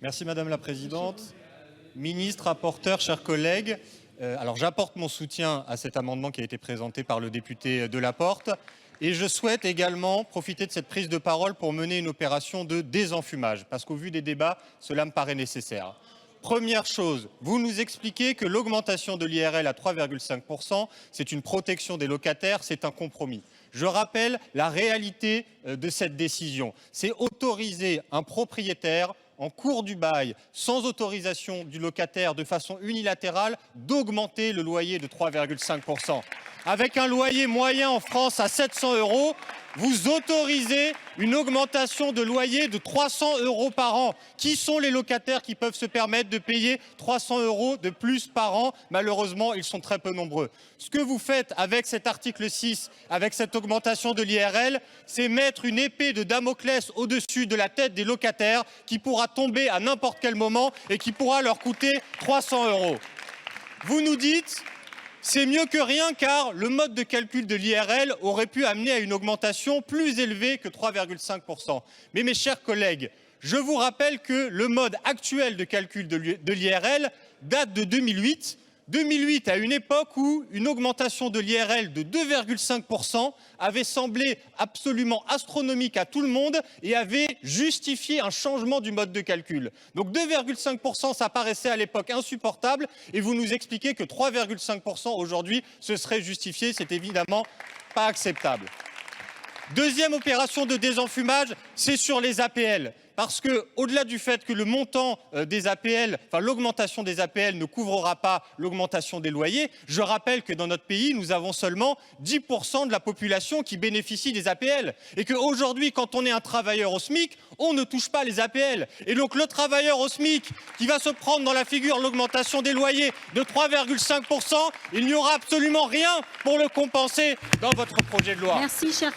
Merci Madame la Présidente. Ministre, rapporteur, chers collègues, alors j'apporte mon soutien à cet amendement qui a été présenté par le député Delaporte et je souhaite également profiter de cette prise de parole pour mener une opération de désenfumage parce qu'au vu des débats, cela me paraît nécessaire. Première chose, vous nous expliquez que l'augmentation de l'IRL à 3,5%, c'est une protection des locataires, c'est un compromis. Je rappelle la réalité de cette décision. C'est autoriser un propriétaire en cours du bail, sans autorisation du locataire, de façon unilatérale, d'augmenter le loyer de 3,5%. Avec un loyer moyen en France à 700 €, vous autorisez une augmentation de loyer de 300 € par an. Qui sont les locataires qui peuvent se permettre de payer 300 € de plus par an? Malheureusement, ils sont très peu nombreux. Ce que vous faites avec cet article 6, avec cette augmentation de l'IRL, c'est mettre une épée de Damoclès au-dessus de la tête des locataires qui pourra tomber à n'importe quel moment et qui pourra leur coûter 300 €. Vous nous dites... C'est mieux que rien car le mode de calcul de l'IRL aurait pu amener à une augmentation plus élevée que 3,5%. Mais mes chers collègues, je vous rappelle que le mode actuel de calcul de l'IRL date de 2008. 2008, à une époque où une augmentation de l'IRL de 2,5% avait semblé absolument astronomique à tout le monde et avait justifié un changement du mode de calcul. Donc 2,5%, ça paraissait à l'époque insupportable et vous nous expliquez que 3,5% aujourd'hui, ce serait justifié. C'est évidemment pas acceptable. Deuxième opération de désenfumage, c'est sur les APL. Parce que, au-delà du fait que le montant des APL, enfin l'augmentation des APL ne couvrira pas l'augmentation des loyers, je rappelle que dans notre pays, nous avons seulement 10% de la population qui bénéficie des APL. Et qu'aujourd'hui, quand on est un travailleur au SMIC, on ne touche pas les APL. Et donc le travailleur au SMIC qui va se prendre dans la figure l'augmentation des loyers de 3,5%, il n'y aura absolument rien pour le compenser dans votre projet de loi. Merci, cher collègue.